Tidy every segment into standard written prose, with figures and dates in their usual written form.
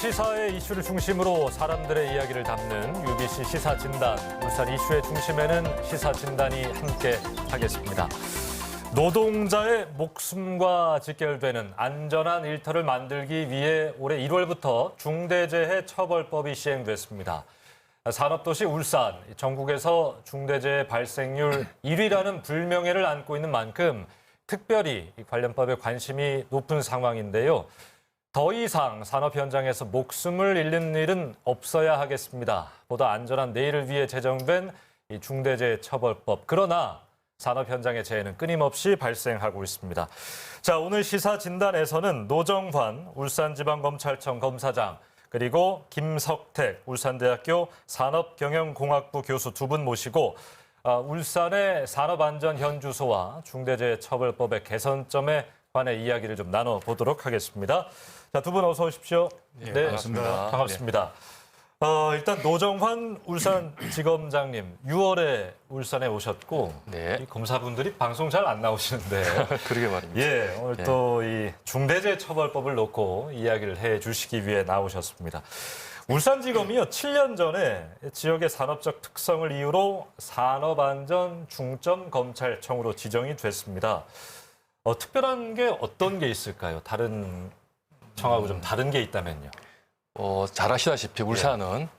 시사의 이슈를 중심으로 사람들의 이야기를 담는 UBC 시사진단. 울산 이슈의 중심에는 시사진단이 함께 하겠습니다. 노동자의 목숨과 직결되는 안전한 일터를 만들기 위해 올해 1월부터 중대재해처벌법이 시행됐습니다. 산업도시 울산, 전국에서 중대재해 발생률 1위라는 불명예를 안고 있는 만큼 특별히 관련 법에 관심이 높은 상황인데요. 더 이상 산업 현장에서 목숨을 잃는 일은 없어야 하겠습니다. 보다 안전한 내일을 위해 제정된 이 중대재해처벌법. 그러나 산업 현장의 재해는 끊임없이 발생하고 있습니다. 자, 오늘 시사진단에서는 노정환 울산지방검찰청 검사장, 그리고 김석택 울산대학교 산업경영공학부 교수 두 분 모시고 울산의 산업안전현주소와 중대재해처벌법의 개선점에 관해 이야기를 좀 나눠보도록 하겠습니다. 자, 두 분 어서 오십시오. 네, 반갑습니다. 반갑습니다. 일단 노정환 울산지검장님, 6월에 울산에 오셨고 네. 이 검사분들이 방송 잘 안 나오시는데 그러게 말입니다. 예, 오늘 또 이 중대재해처벌법을 놓고 이야기를 해주시기 위해 나오셨습니다. 울산지검이요, 7년 전에 지역의 산업적 특성을 이유로 산업안전중점검찰청으로 지정이 됐습니다. 특별한 게 어떤 게 있을까요? 다른 청하고 좀 다른 게 있다면요. 잘 아시다시피 울산은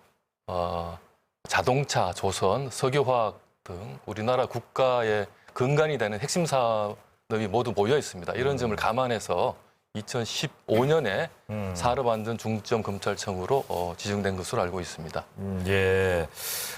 자동차, 조선, 석유화학 등 우리나라 국가의 근간이 되는 핵심 산업이 모두 모여 있습니다. 이런 점을 감안해서 2015년에 산업안전중점검찰청으로 지정된 것으로 알고 있습니다. 예.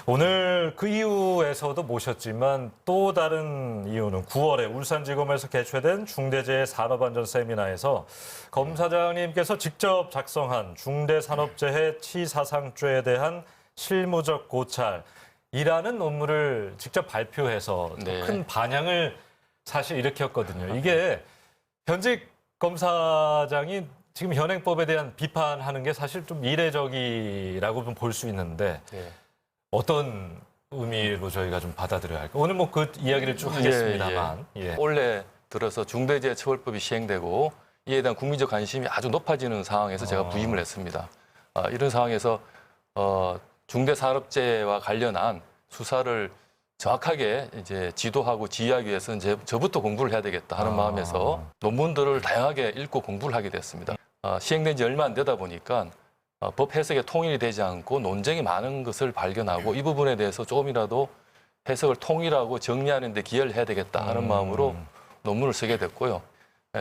오늘 그 이유에서도 모셨지만 또 다른 이유는 9월에 울산지검에서 개최된 중대재해 산업안전 세미나에서 검사장님께서 직접 작성한 중대산업재해 치사상죄에 대한 실무적 고찰이라는 논문을 직접 발표해서 네. 큰 반향을 사실 일으켰거든요. 이게 현직 검사장이 지금 현행법에 대한 비판하는 게 사실 좀 이례적이라고 좀 볼 수 있는데 네. 어떤 의미로 저희가 좀 받아들여야 할까? 오늘 뭐 그 이야기를 쭉 하겠습니다만. 예. 올해 들어서 중대재해처벌법이 시행되고 이에 대한 국민적 관심이 아주 높아지는 상황에서 제가 부임을 했습니다. 이런 상황에서 중대산업재해와 관련한 수사를 정확하게 이제 지도하고 지휘하기 위해서는 저부터 공부를 해야 되겠다 하는 마음에서 논문들을 다양하게 읽고 공부를 하게 됐습니다. 시행된 지 얼마 안 되다 보니까 법 해석에 통일이 되지 않고 논쟁이 많은 것을 발견하고 이 부분에 대해서 조금이라도 해석을 통일하고 정리하는 데 기여를 해야 되겠다 하는 마음으로 논문을 쓰게 됐고요.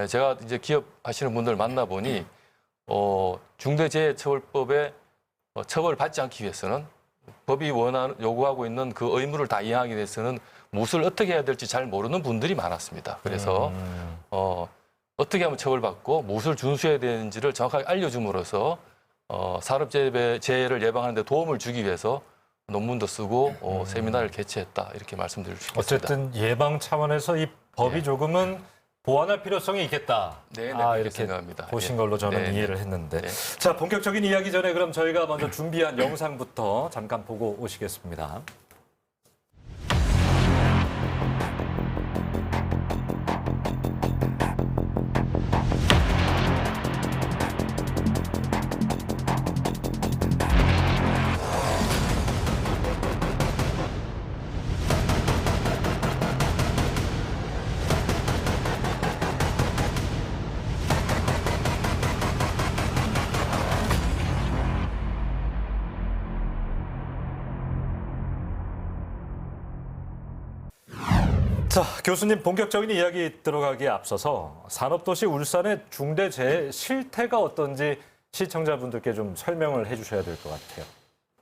제가 이제 기업 하시는 분들 만나보니 중대재해처벌법에 처벌을 받지 않기 위해서는 법이 요구하고 있는 그 의무를 다 이행하기 위해서는 무엇을 어떻게 해야 될지 잘 모르는 분들이 많았습니다. 그래서 어떻게 하면 처벌받고 무엇을 준수해야 되는지를 정확하게 알려줌으로써 산업재해를 예방하는 데 도움을 주기 위해서 논문도 쓰고 세미나를 개최했다 이렇게 말씀드릴 수 있습니다. 어쨌든 예방 차원에서 이 법이 조금은 보완할 필요성이 있겠다. 네, 이렇게 생각합니다. 보신 걸로 저는 이해를 했는데. 자, 본격적인 이야기 전에 그럼 저희가 먼저 준비한 영상부터 잠깐 보고 오시겠습니다. 자, 교수님 본격적인 이야기 들어가기에 앞서서 산업도시 울산의 중대재해 실태가 어떤지 시청자분들께 좀 설명을 해주셔야 될 것 같아요.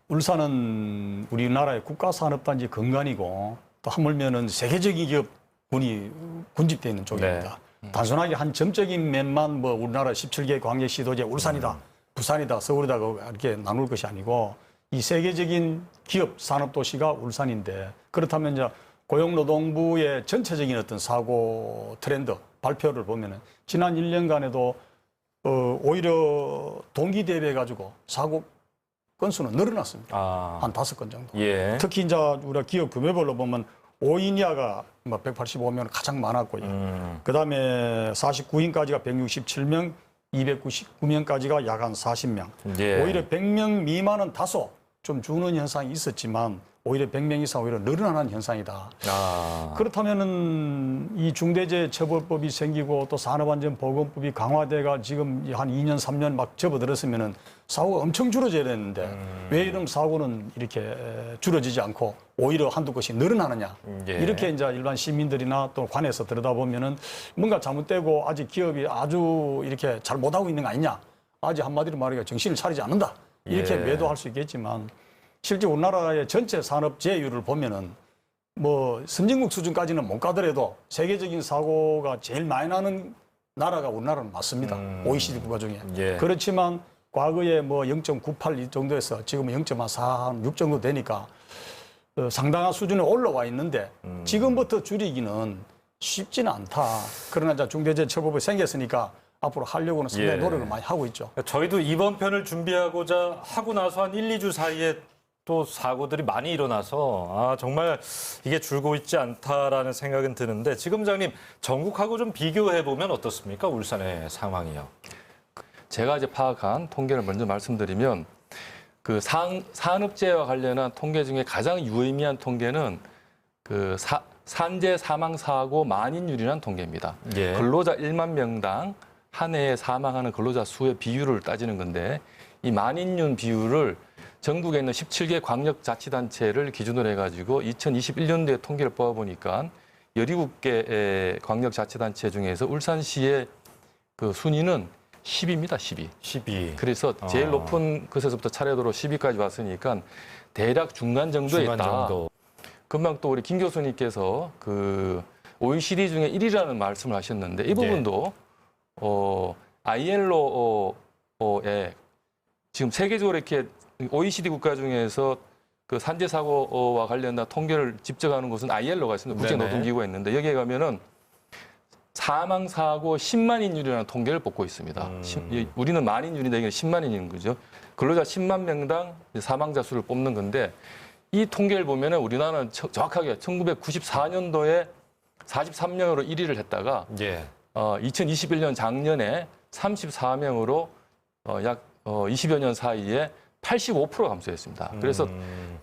울산은 우리나라의 국가산업단지 근간이고 또 하물면은 세계적인 기업군이 군집되어 있는 쪽입니다. 단순하게 한 점적인 면만 뭐 우리나라 17개 광역시도제 울산이다, 부산이다, 서울이다 이렇게 나눌 것이 아니고 이 세계적인 기업 산업도시가 울산인데 그렇다면 이제 고용노동부의 전체적인 어떤 사고 트렌드 발표를 보면은 지난 1년간에도 오히려 동기 대비해 가지고 사고 건수는 늘어났습니다. 한 5건 정도. 예. 특히 이제 우리가 기업 규모별로 보면 5인 이하가 185명 가장 많았고요. 그다음에 49인까지가 167명, 299명까지가 약 한 40명. 예. 오히려 100명 미만은 다소 좀 주는 현상이 있었지만 오히려 100명 이상 오히려 늘어나는 현상이다. 아. 그렇다면은 이 중대재해처벌법이 생기고 또 산업안전보건법이 강화돼가 지금 한 2년, 3년 막 접어들었으면은 사고가 엄청 줄어져야 되는데 왜 이런 사고는 이렇게 줄어지지 않고 오히려 한두 건씩 늘어나느냐. 예. 이렇게 이제 일반 시민들이나 또 관에서 들여다보면은 뭔가 잘못되고 아직 기업이 아주 이렇게 잘 못하고 있는 거 아니냐. 아직 한마디로 말하기가 정신을 차리지 않는다. 이렇게 예. 매도할 수 있겠지만 실제 우리나라의 전체 산업 재해율을 보면은 뭐 선진국 수준까지는 못 가더라도 세계적인 사고가 제일 많이 나는 나라가 우리나라는 맞습니다. OECD 국가 중에. 예. 그렇지만 과거에 뭐 0.98 정도에서 지금은 0.4, 6 정도 되니까 상당한 수준에 올라와 있는데 지금부터 줄이기는 쉽지는 않다. 그러나 이제 중대재해처벌법이 생겼으니까 앞으로 하려고는 상당히 예. 노력을 많이 하고 있죠. 저희도 이번 편을 준비하고자 하고 나서 한 1, 2주 사이에 또 사고들이 많이 일어나서 정말 이게 줄고 있지 않다라는 생각은 드는데 지검장님 전국하고 좀 비교해 보면 어떻습니까? 울산의 상황이요. 제가 이제 파악한 통계를 먼저 말씀드리면 그 산업재해와 관련한 통계 중에 가장 유의미한 통계는 그 산재 사망 사고 만인율이라는 통계입니다. 예. 근로자 1만 명당 한 해에 사망하는 근로자 수의 비율을 따지는 건데 이 만인율 비율을 전국에 있는 17개 광역자치단체를 기준으로 해가지고 2021년도에 통계를 뽑아보니까 17개 광역자치단체 중에서 울산시의 그 순위는 10위입니다, 10위. 12. 그래서 제일 높은 것에서부터 차례대로 10위까지 왔으니까 대략 중간 정도에 중간 있다. 정도. 금방 또 우리 김 교수님께서 그 OECD 중에 1위라는 말씀을 하셨는데 이 부분도 ILO에 지금 세계적으로 이렇게 OECD 국가 중에서 그 산재 사고와 관련된 통계를 집적하는 곳은 ILO가 있습니다. 국제노동기구가 있는데 여기에 가면은 사망 사고 10만 인율이라는 통계를 뽑고 있습니다. 우리는 만인율인데 이게 10만 인인 거죠. 근로자 10만 명당 사망자 수를 뽑는 건데 이 통계를 보면은 우리나라는 정확하게 1994년도에 43명으로 1위를 했다가 예. 2021년 작년에 34명으로 약 20여 년 사이에 85% 감소했습니다. 그래서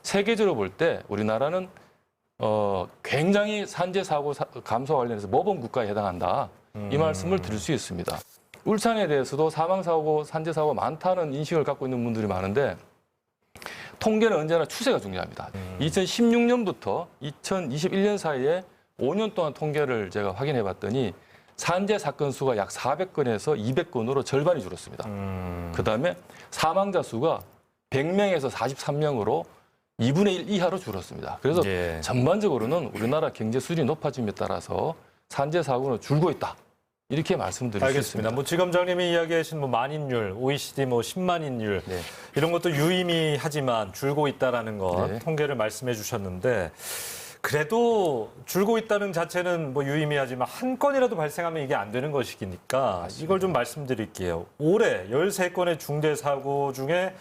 세계적으로 볼 때 우리나라는 굉장히 산재 사고 감소 관련해서 모범 국가에 해당한다. 이 말씀을 드릴 수 있습니다. 울산에 대해서도 사망 사고, 산재 사고가 많다는 인식을 갖고 있는 분들이 많은데 통계는 언제나 추세가 중요합니다. 2016년부터 2021년 사이에 5년 동안 통계를 제가 확인해 봤더니 산재 사건 수가 약 400건에서 200건으로 절반이 줄었습니다. 그다음에 사망자 수가 100명에서 43명으로 2분의 1 이하로 줄었습니다. 그래서 예. 전반적으로는 우리나라 경제 수준이 높아짐에 따라서 산재 사고는 줄고 있다. 이렇게 말씀드릴 수 알겠습니다. 있습니다. 뭐 지검장님이 이야기하신 뭐 만인율, OECD 뭐 10만인율 네. 이런 것도 유의미하지만 줄고 있다라는 것 네. 통계를 말씀해 주셨는데 그래도 줄고 있다는 자체는 뭐 유의미하지만 한 건이라도 발생하면 이게 안 되는 것이니까 이걸 좀 말씀드릴게요. 올해 13건의 중대 사고 중에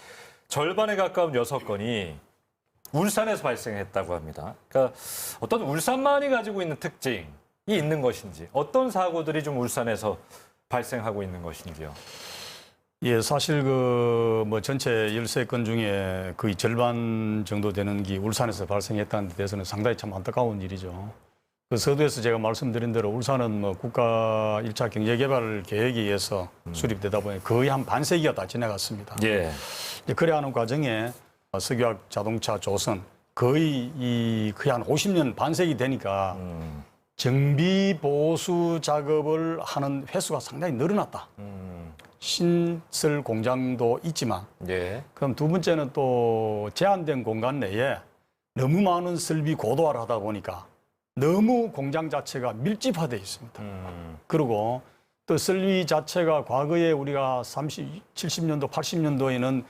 절반에 가까운 6건이 울산에서 발생했다고 합니다. 그러니까 어떤 울산만이 가지고 있는 특징이 있는 것인지, 어떤 사고들이 좀 울산에서 발생하고 있는 것인지요. 예, 사실 그 뭐 전체 13건 중에 거의 절반 정도 되는 게 울산에서 발생했다는 데 대해서는 상당히 참 안타까운 일이죠. 그 서두에서 제가 말씀드린 대로 울산은 뭐 국가 1차 경제개발 계획에 의해서 수립되다 보니 거의 한 반세기가 다 지나갔습니다. 예. 이제 그래 하는 과정에 석유화학 자동차 조선 거의 한 50년 반세기 되니까 정비 보수 작업을 하는 횟수가 상당히 늘어났다. 신설 공장도 있지만 예. 그럼 두 번째는 또 제한된 공간 내에 너무 많은 설비 고도화를 하다 보니까 너무 공장 자체가 밀집화되어 있습니다. 그리고 또 설비 자체가 과거에 우리가 70년도, 80년도에는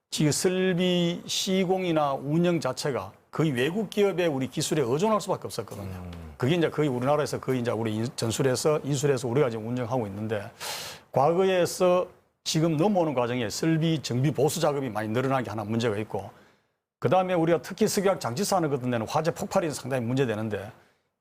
지금 설비 시공이나 운영 자체가 거의 외국 기업의 우리 기술에 의존할 수밖에 없었거든요. 그게 이제 거의 우리나라에서 거의 이제 우리 인수해서 우리가 지금 운영하고 있는데 과거에서 지금 넘어오는 과정에 설비 정비 보수 작업이 많이 늘어난 게 하나 문제가 있고 그 다음에 우리가 특히 석유화학 장치사 하는 같은 데는 화재 폭발이 상당히 문제되는데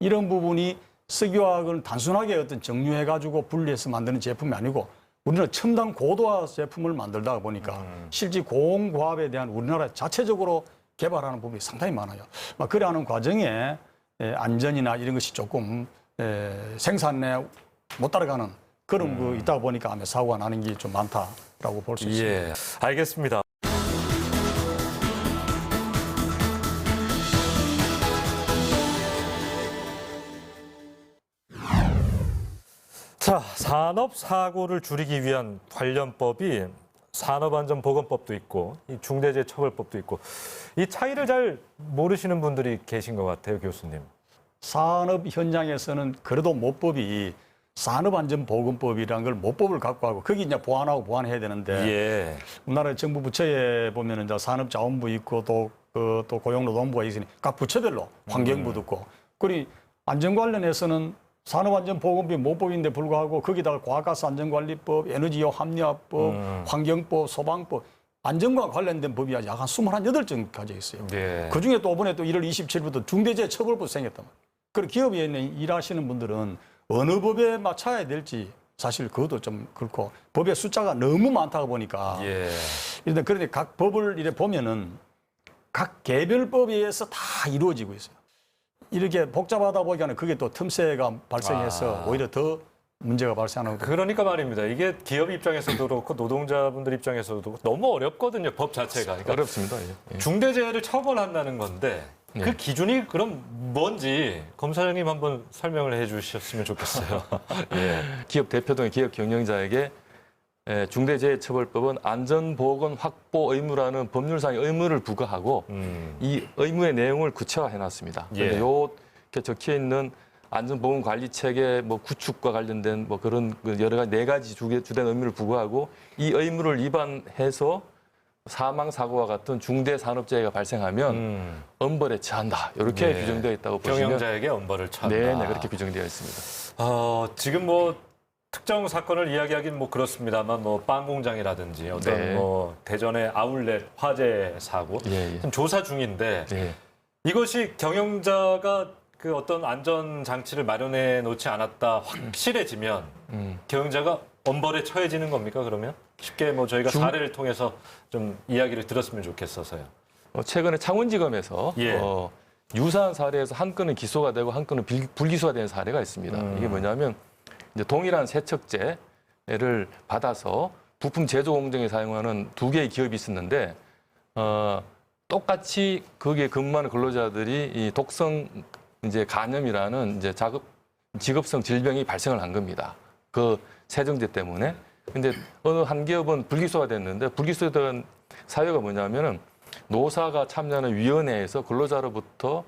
이런 부분이 석유화학을 단순하게 어떤 정류해가지고 분리해서 만드는 제품이 아니고 우리는 첨단 고도화 제품을 만들다 보니까 실제 고공과학에 대한 우리나라 자체적으로 개발하는 부분이 상당히 많아요. 막 그래하는 과정에 안전이나 이런 것이 조금 생산에 못 따라가는 그런 거 있다 보니까 아마 사고가 나는 게 좀 많다라고 볼 수 있습니다. 예, 알겠습니다. 자, 산업사고를 줄이기 위한 관련법이 산업안전보건법도 있고 이 중대재해처벌법도 있고 이 차이를 잘 모르시는 분들이 계신 것 같아요, 교수님. 산업 현장에서는 그래도 모법이 산업안전보건법이라는 걸 모법을 갖고 하고 거기 이제 보완하고 보완해야 되는데 예. 우리나라 정부 부처에 보면은 이제 산업자원부 있고 또 고용노동부가 있으니 각 부처별로 환경부도 있고 그리 안전 관련해서는 산업안전보건법이 모법인데 불구하고 거기다가 과학가스안전관리법, 에너지효 합리화법, 환경법, 소방법 안전과 관련된 법이 약 한 28정 가져 있어요. 예. 그중에 또 이번에 또 1월 27일부터 중대재해처벌법 생겼단 말이에요. 그리고 기업에 있는 일하시는 분들은 어느 법에 맞춰야 될지 사실 그것도 좀 그렇고 법의 숫자가 너무 많다 보니까 예. 그런데 각 법을 이래 보면은 각 개별법에 의해서 다 이루어지고 있어요. 이렇게 복잡하다 보니까 그게 또 틈새가 발생해서 오히려 더 문제가 발생하는 거죠. 그러니까 말입니다. 이게 기업 입장에서도 그렇고 노동자분들 입장에서도 그렇고 너무 어렵거든요, 법 자체가. 그러니까 어렵습니다. 예. 중대재해를 처벌한다는 건데 그 기준이 그럼 뭔지 검사장님 한번 설명을 해 주셨으면 좋겠어요. 예. 기업 대표 등 기업 경영자에게 중대재해처벌법은 안전보건 확보 의무라는 법률상의 의무를 부과하고 이 의무의 내용을 구체화해놨습니다. 예. 그런데 이렇게 적혀있는 안전보건 관리 체계 구축과 관련된 그런 여러 가지 4가지 주된 의무를 부과하고 이 의무를 위반해서 사망 사고와 같은 중대 산업재해가 발생하면 엄벌에 처한다. 이렇게 네. 규정되어 있다고 보시면 경영자에게 엄벌을 처한다. 네, 그렇게 규정되어 있습니다. 지금 특정 사건을 이야기하기는 그렇습니다만 빵 공장이라든지 어떤 네. 대전의 아울렛 화재 사고 예. 지금 조사 중인데 예. 이것이 경영자가 그 어떤 안전 장치를 마련해 놓지 않았다 확실해지면 경영자가 엄벌에 처해지는 겁니까? 그러면 쉽게 저희가 사례를 통해서 좀 이야기를 들었으면 좋겠어서요. 최근에 창원지검에서 예. 유사한 사례에서 한 건은 기소가 되고 한 건은 불기소가 된 사례가 있습니다. 이게 뭐냐면 이제 동일한 세척제를 받아서 부품 제조 공정에 사용하는 2개의 기업이 있었는데 똑같이 거기에 근무하는 근로자들이 이 독성 간염이라는 직업성 질병이 발생을 한 겁니다. 그 세정제 때문에. 근데 어느 한 기업은 불기소가 됐는데 불기소된 사유가 뭐냐면은 노사가 참여하는 위원회에서 근로자로부터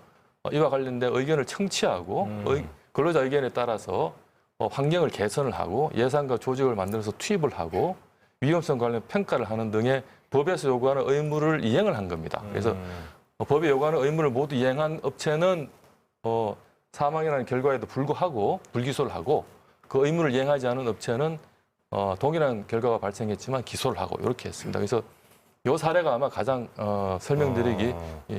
이와 관련된 의견을 청취하고 근로자 의견에 따라서 환경을 개선을 하고 예산과 조직을 만들어서 투입을 하고 위험성 관련 평가를 하는 등의 법에서 요구하는 의무를 이행을 한 겁니다. 그래서 법에 요구하는 의무를 모두 이행한 업체는 사망이라는 결과에도 불구하고 불기소를 하고 그 의무를 이행하지 않은 업체는 동일한 결과가 발생했지만 기소를 하고 이렇게 했습니다. 그래서 이 사례가 아마 가장 설명드리기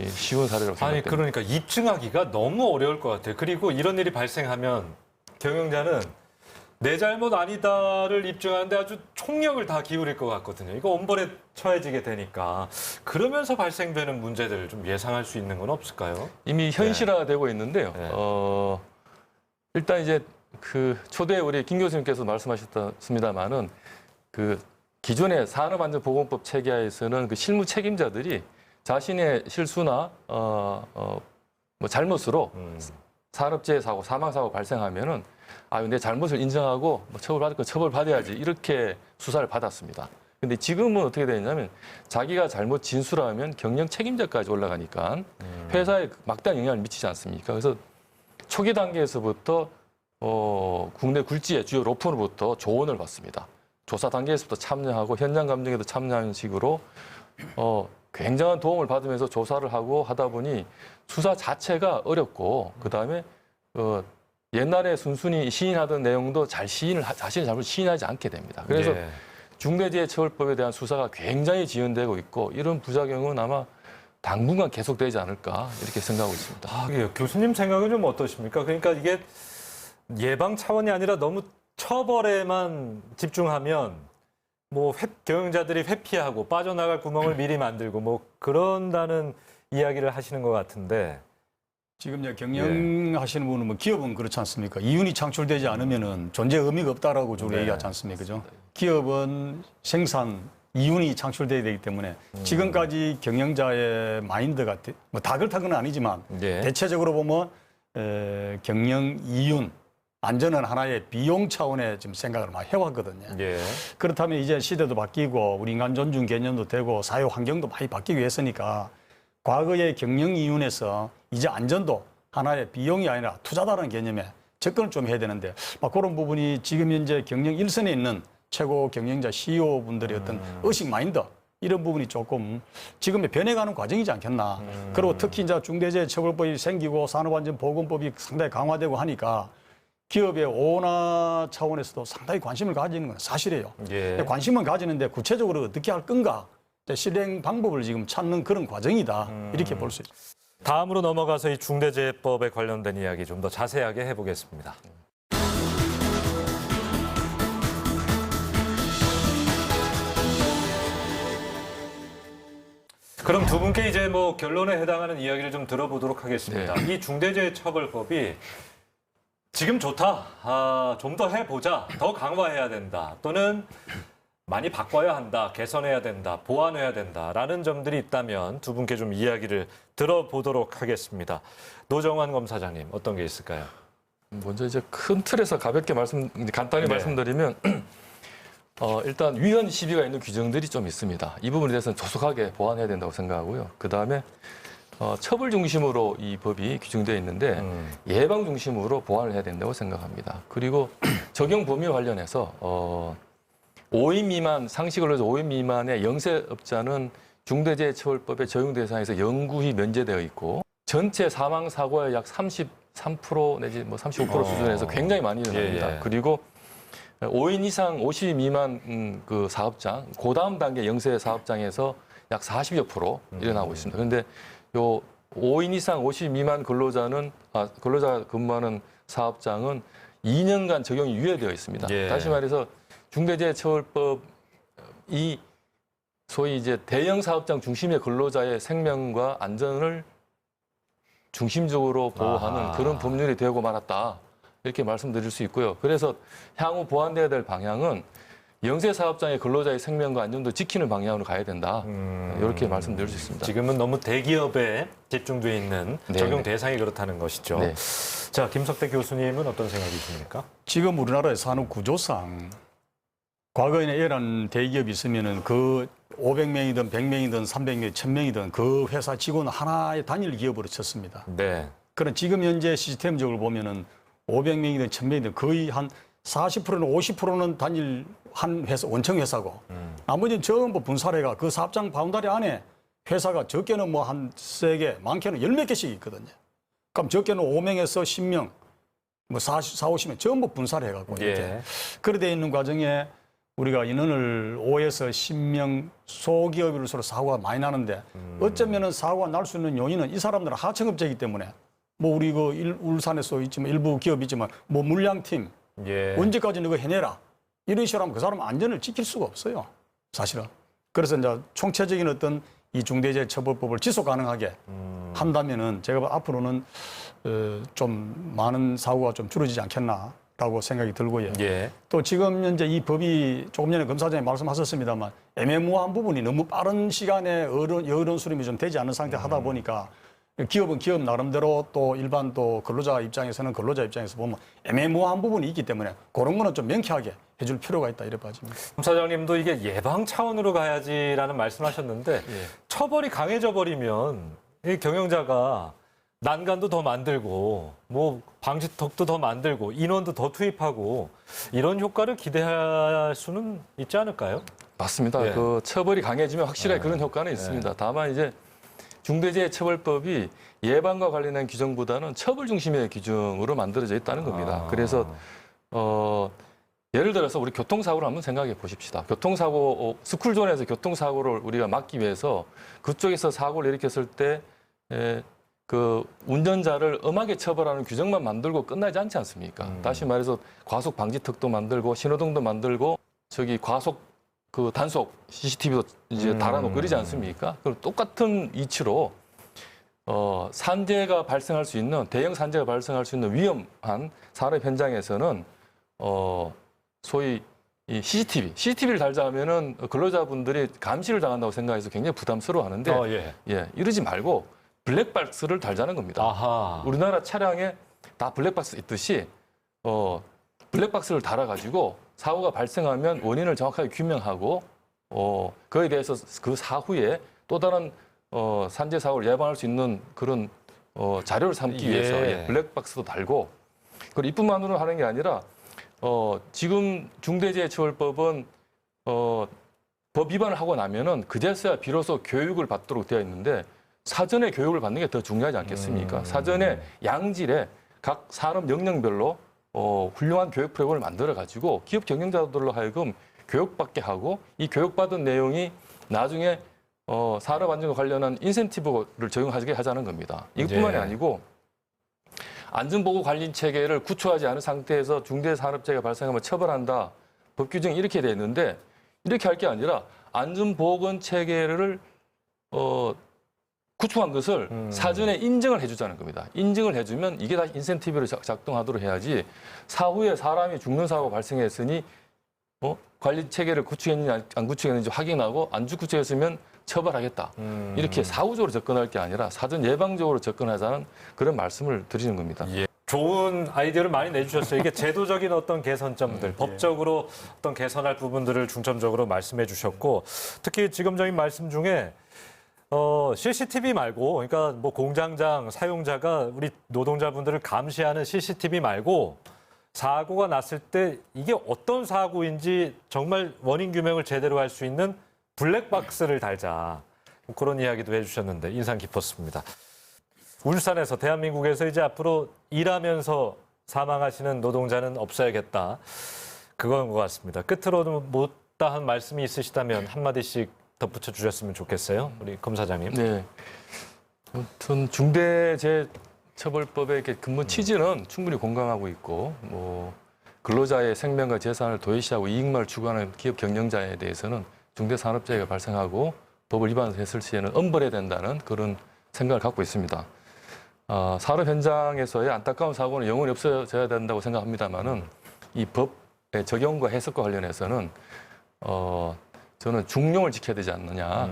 쉬운 사례라고 생각합니다. 아니 그러니까 입증하기가 너무 어려울 것 같아요. 그리고 이런 일이 발생하면 경영자는 내 잘못 아니다를 입증하는데 아주 총력을 다 기울일 것 같거든요. 이거 엄벌에 처해지게 되니까 그러면서 발생되는 문제들을 좀 예상할 수 있는 건 없을까요? 이미 현실화되고 있는데요. 네. 일단 이제 초대에 우리 김 교수님께서 말씀하셨습니다만은 기존의 산업안전보건법 체계하에서는 실무 책임자들이 자신의 실수나 잘못으로 산업재해 사고, 사망 사고 발생하면은 내 잘못을 인정하고 처벌받을 건 처벌받아야지 이렇게 수사를 받았습니다. 근데 지금은 어떻게 되냐면 자기가 잘못 진술하면 경영 책임자까지 올라가니까 회사에 막대한 영향을 미치지 않습니까? 그래서 초기 단계에서부터 국내 굴지의 주요 로펌으로부터 조언을 받습니다. 조사 단계에서부터 참여하고 현장 감정에도 참여하는 식으로 굉장한 도움을 받으면서 조사를 하고 하다 보니 수사 자체가 어렵고 그다음에 옛날에 순순히 시인하던 내용도 자신의 잘못 시인하지 않게 됩니다. 그래서 네. 중대재해처벌법에 대한 수사가 굉장히 지연되고 있고 이런 부작용은 아마 당분간 계속되지 않을까 이렇게 생각하고 있습니다. 예. 교수님 생각은 좀 어떠십니까? 그러니까 이게 예방 차원이 아니라 너무 처벌에만 집중하면 뭐 경영자들이 회피하고 빠져나갈 구멍을 미리 만들고 뭐 그런다는 이야기를 하시는 것 같은데 지금 이제 경영하시는 분은 뭐 기업은 그렇지 않습니까? 이윤이 창출되지 않으면은 존재 의미가 없다라고 주로 네. 얘기하지 않습니까? 그죠? 기업은 생산 이윤이 창출돼야 되기 때문에 지금까지 경영자의 마인드가 뭐 다 그렇다는 건 아니지만 예. 대체적으로 보면 경영 이윤 안전은 하나의 비용 차원의 지금 생각을 많이 해왔거든요. 예. 그렇다면 이제 시대도 바뀌고 우리 인간 존중 개념도 되고 사회 환경도 많이 바뀌고 했으니까 과거의 경영 이윤에서 이제 안전도 하나의 비용이 아니라 투자다라는 개념에 접근을 좀 해야 되는데 막 그런 부분이 지금 현재 경영 일선에 있는 최고 경영자 CEO 분들의 어떤 의식 마인드 이런 부분이 조금 지금의 변해가는 과정이지 않겠나. 그리고 특히 이제 중대재해처벌법이 생기고 산업안전보건법이 상당히 강화되고 하니까 기업의 오나 차원에서도 상당히 관심을 가지는 건 사실이에요. 예. 근데 관심은 가지는데 구체적으로 어떻게 할 건가 실행 방법을 지금 찾는 그런 과정이다 이렇게 볼 수 있습니다. 다음으로 넘어가서 이 중대재해법에 관련된 이야기 좀 더 자세하게 해보겠습니다. 그럼 두 분께 이제 뭐 결론에 해당하는 이야기를 좀 들어보도록 하겠습니다. 이 중대재해처벌법이 지금 좋다, 좀 더 해보자, 더 강화해야 된다, 또는 많이 바꿔야 한다, 개선해야 된다, 보완해야 된다라는 점들이 있다면 두 분께 좀 이야기를 들어보도록 하겠습니다. 노정환 검사장님, 어떤 게 있을까요? 먼저 이제 큰 틀에서 간단히 네. 말씀드리면 일단 위헌 시비가 있는 규정들이 좀 있습니다. 이 부분에 대해서는 조속하게 보완해야 된다고 생각하고요. 그 다음에 처벌 중심으로 이 법이 규정되어 있는데 예방 중심으로 보완을 해야 된다고 생각합니다. 그리고 적용 범위 관련해서 5인 미만, 상시 근로자 5인 미만의 영세업자는 중대재해처벌법의 적용 대상에서 영구히 면제되어 있고 전체 사망 사고의 약 33% 내지 뭐 35% 수준에서 굉장히 많이 일어납니다. 예, 예. 그리고 5인 이상 50인 미만 그 사업장, 그 다음 단계 영세 사업장에서 약 40여 프로 일어나고 있습니다. 그런데 요 5인 이상 50인 미만 근로자 근무하는 사업장은 2년간 적용이 유예되어 있습니다. 예. 다시 말해서 중대재해처벌법 이 소위 이제 대형 사업장 중심의 근로자의 생명과 안전을 중심적으로 보호하는 아하. 그런 법률이 되고 말았다. 이렇게 말씀드릴 수 있고요. 그래서 향후 보완돼야 될 방향은 영세 사업장의 근로자의 생명과 안전도 지키는 방향으로 가야 된다. 이렇게 말씀드릴 수 있습니다. 지금은 너무 대기업에 집중돼 있는 네, 적용 네. 대상이 그렇다는 것이죠. 네. 자, 김석대 교수님은 어떤 생각이십니까? 지금 우리나라의 산업 구조상 과거에는 이런 대기업이 있으면은 그 500명이든 100명이든 300명, 1000명이든 그 회사 직원 하나의 단일 기업으로 쳤습니다. 네. 그런 지금 현재 시스템적으로 보면은 500명이든 1000명이든 거의 한 40%는 50%는 단일 한 회사, 원청 회사고 나머지는 전부 분사례가 그 사업장 바운다리 안에 회사가 적게는 뭐 한 3개, 많게는 10몇 개씩 있거든요. 그럼 적게는 5명에서 10명, 뭐 50명 전부 분사를 해갖고 이렇게. 예. 그래 돼 있는 과정에 우리가 인원을 5에서 10명 소기업으로서 사고가 많이 나는데 어쩌면은 사고가 날 수 있는 요인은 이 사람들은 하청업체이기 때문에 뭐 우리 그 울산에서 있지만 일부 기업이 있지만 뭐 물량팀 예. 언제까지 너가 해내라 이런 식으로 하면 그 사람 안전을 지킬 수가 없어요 사실은. 그래서 이제 총체적인 어떤 이 중대재해처벌법을 지속 가능하게 한다면은 제가 앞으로는 좀 많은 사고가 좀 줄어지지 않겠나라고 생각이 들고요. 예. 또 지금 현재 이 법이 조금 전에 검사장님 말씀하셨습니다만 애매모호한 부분이 너무 빠른 시간에 여론 수렴이 좀 되지 않는 상태 하다 보니까 기업은 기업 나름대로 또 일반 또 근로자 입장에서는 근로자 입장에서 보면 애매모호한 부분이 있기 때문에 그런 거는 좀 명쾌하게 해줄 필요가 있다 이래 봐집니다. 검사장님도 이게 예방 차원으로 가야지라는 말씀하셨는데 예. 처벌이 강해져 버리면 이 경영자가 난간도 더 만들고 뭐 방지턱도 더 만들고 인원도 더 투입하고 이런 효과를 기대할 수는 있지 않을까요? 맞습니다. 예. 그 처벌이 강해지면 확실하게 그런 효과는 있습니다. 다만 이제 중대재해처벌법이 예방과 관련된 규정보다는 처벌 중심의 규정으로 만들어져 있다는 겁니다. 그래서 예를 들어서 우리 교통사고를 한번 생각해 보십시다. 교통사고, 스쿨존에서 교통사고를 우리가 막기 위해서 그쪽에서 사고를 일으켰을 때 그 운전자를 엄하게 처벌하는 규정만 만들고 끝나지 않지 않습니까? 다시 말해서 과속 방지턱도 만들고 신호등도 만들고 저기 과속 그 단속 CCTV도 이제 달아놓고 그러지 않습니까? 그럼 똑같은 이치로 산재가 발생할 수 있는 대형 산재가 발생할 수 있는 위험한 산업 현장에서는 소위 이 CCTV를 달자 하면은 근로자분들이 감시를 당한다고 생각해서 굉장히 부담스러워하는데 이러지 말고 블랙박스를 달자는 겁니다. 아하. 우리나라 차량에 다 블랙박스 있듯이 블랙박스를 달아가지고 사고가 발생하면 원인을 정확하게 규명하고 그에 대해서 그 사후에 또 다른 산재 사고를 예방할 수 있는 그런 자료를 삼기 위해서 블랙박스도 달고 그리고 이뿐만으로 하는 게 아니라 지금 중대재해처벌법은 법 위반을 하고 나면은 그제서야 비로소 교육을 받도록 되어 있는데 사전에 교육을 받는 게 더 중요하지 않겠습니까? 사전에 양질의 각 산업 영역별로 훌륭한 교육 프로그램을 만들어 가지고 기업 경영자들로 하여금 교육받게 하고 이 교육받은 내용이 나중에 산업 안전과 관련한 인센티브를 적용하게 하자는 겁니다. 이것뿐만이 아니고 안전보고 관리 체계를 구축하지 않은 상태에서 중대산업재해가 발생하면 처벌한다. 법 규정이 이렇게 돼 있는데 이렇게 할 게 아니라 안전보건 체계를 구축한 것을 사전에 인정을 해주자는 겁니다. 인정을 해주면 이게 다시 인센티브를 작동하도록 해야지 사후에 사람이 죽는 사고가 발생했으니 관리 체계를 구축했는지 안 구축했는지 확인하고 안 구축했으면 처벌하겠다. 이렇게 사후적으로 접근할 게 아니라 사전 예방적으로 접근하자는 그런 말씀을 드리는 겁니다. 좋은 아이디어를 많이 내주셨어요. 이게 제도적인 어떤 개선점들, 법적으로 어떤 개선할 부분들을 중점적으로 말씀해 주셨고, 특히 지금적인 말씀 중에 CCTV 말고, 그러니까 뭐 공장장 사용자가 우리 노동자분들을 감시하는 CCTV 말고 사고가 났을 때 이게 어떤 사고인지 정말 원인 규명을 제대로 할 수 있는 블랙박스를 달자. 그런 이야기도 해주셨는데 인상 깊었습니다. 울산에서 대한민국에서 이제 앞으로 일하면서 사망하시는 노동자는 없어야겠다. 그건 것 같습니다. 끝으로 못다한 말씀이 있으시다면 한마디씩 덧붙여 주셨으면 좋겠어요. 우리 검사장님. 네. 아무튼 중대재해처벌법의 근본 취지는 충분히 공감하고 있고 근로자의 생명과 재산을 도외시하고 이익만을 추구하는 기업 경영자에 대해서는 중대산업재해가 발생하고 법을 위반했을 시에는 엄벌해야 된다는 그런 생각을 갖고 있습니다. 산업 현장에서의 안타까운 사고는 영원히 없어져야 된다고 생각합니다만은 이 법의 적용과 해석과 관련해서는 저는 중용을 지켜야 되지 않느냐.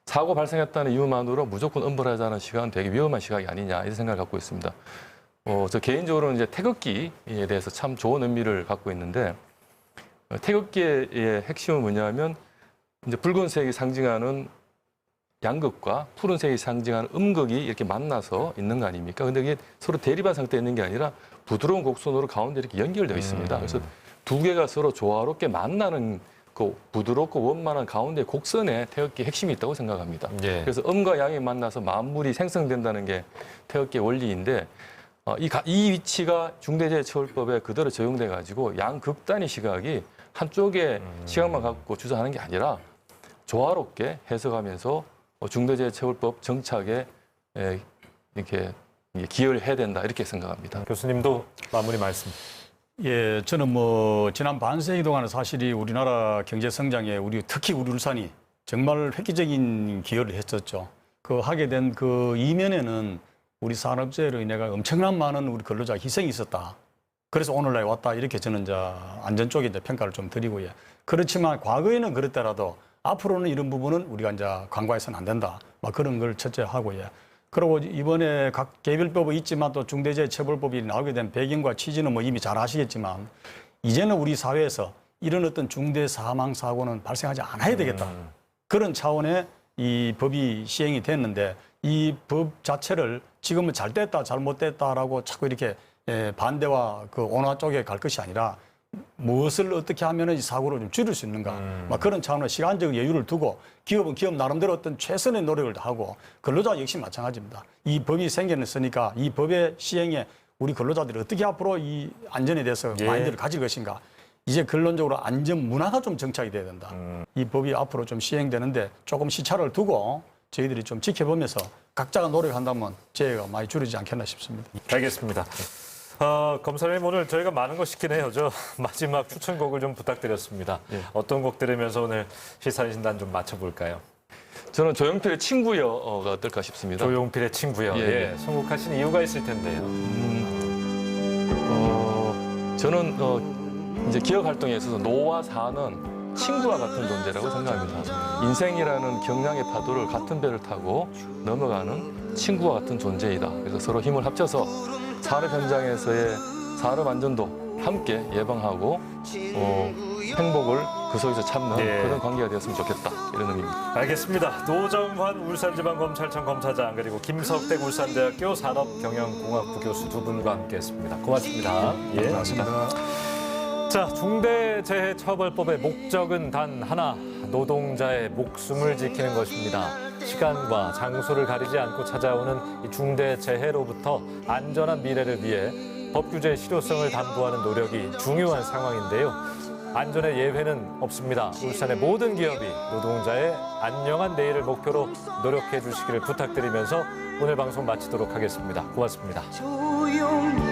사고 발생했다는 이유만으로 무조건 엄벌하자는 시각은 되게 위험한 시각이 아니냐 이런 생각을 갖고 있습니다. 저 개인적으로는 이제 태극기에 대해서 참 좋은 의미를 갖고 있는데 태극기의 핵심은 뭐냐면 이제 붉은색이 상징하는 양극과 푸른색이 상징하는 음극이 이렇게 만나서 있는 거 아닙니까? 근데 이게 서로 대립한 상태에 있는 게 아니라 부드러운 곡선으로 가운데 이렇게 연결되어 있습니다. 그래서 두 개가 서로 조화롭게 만나는 그 부드럽고 원만한 가운데 곡선에 태극기의 핵심이 있다고 생각합니다. 그래서 음과 양이 만나서 만물이 생성된다는 게 태극기의 원리인데 이 위치가 중대재해처벌법에 그대로 적용돼 가지고 양극단의 시각이 한쪽의 시각만 갖고 주장하는 게 아니라 조화롭게 해석하면서 중대재해처벌법 정착에 이렇게 기여를 해야 된다 이렇게 생각합니다. 교수님도 마무리 말씀. 예, 저는 지난 반세기 동안 사실이 우리나라 경제 성장에 특히 우리 울산이 정말 획기적인 기여를 했었죠. 그 하게 된 그 이면에는 우리 산업재해로 인해 엄청난 많은 우리 근로자 희생이 있었다. 그래서 오늘날 왔다 이렇게 저는 이제 안전 쪽에 이제 평가를 좀 드리고요. 그렇지만 과거에는 그랬더라도 앞으로는 이런 부분은 우리가 이제 간과해서는 안 된다. 막 그런 걸 첫째 하고요. 그리고 이번에 각 개별법이 있지만 또 중대재해처벌법이 나오게 된 배경과 취지는 이미 잘 아시겠지만 이제는 우리 사회에서 이런 어떤 중대 사망 사고는 발생하지 않아야 되겠다. 그런 차원의 이 법이 시행이 됐는데 이 법 자체를 지금은 잘 됐다, 잘못됐다라고 자꾸 이렇게 반대와 그 온화 쪽에 갈 것이 아니라 무엇을 어떻게 하면 이 사고를 좀 줄일 수 있는가. 막 그런 차원의 시간적 여유를 두고 기업은 기업 나름대로 어떤 최선의 노력을 하고 근로자 역시 마찬가지입니다. 이 법이 생겨났으니까 이 법의 시행에 우리 근로자들이 어떻게 앞으로 이 안전에 대해서 마인드를 가질 것인가. 이제 근본적으로 안전 문화가 좀 정착이 돼야 된다. 이 법이 앞으로 좀 시행되는데 조금 시차를 두고 저희들이 좀 지켜보면서 각자가 노력한다면 재해가 많이 줄이지 않겠나 싶습니다. 알겠습니다. 검사님 오늘 저희가 많은 거 시키네요. 저 마지막 추천곡을 좀 부탁드렸습니다. 예. 어떤 곡 들으면서 오늘 시사진단 좀 맞춰볼까요? 저는 조용필의 친구여가 어떨까 싶습니다. 조용필의 친구요. 예, 예, 예. 선곡하신 이유가 있을 텐데요. 저는 이제 기억 활동에 있어서 노와 사는 친구와 같은 존재라고 생각합니다. 인생이라는 경량의 파도를 같은 배를 타고 넘어가는 친구와 같은 존재이다. 그래서 서로 힘을 합쳐서 산업 현장에서의 산업 안전도 함께 예방하고 행복을 그 속에서 찾는 예. 그런 관계가 되었으면 좋겠다. 이런 의미입니다. 알겠습니다. 노정환 울산지방검찰청 검사장 그리고 김석택 울산대학교 산업경영공학부 교수 두 분과 함께했습니다. 고맙습니다. 예, 고맙습니다. 자, 중대재해처벌법의 목적은 단 하나, 노동자의 목숨을 지키는 것입니다. 시간과 장소를 가리지 않고 찾아오는 이 중대재해로부터 안전한 미래를 위해 법규제의 실효성을 담보하는 노력이 중요한 상황인데요. 안전의 예외는 없습니다. 울산의 모든 기업이 노동자의 안녕한 내일을 목표로 노력해 주시기를 부탁드리면서 오늘 방송 마치도록 하겠습니다. 고맙습니다. 조용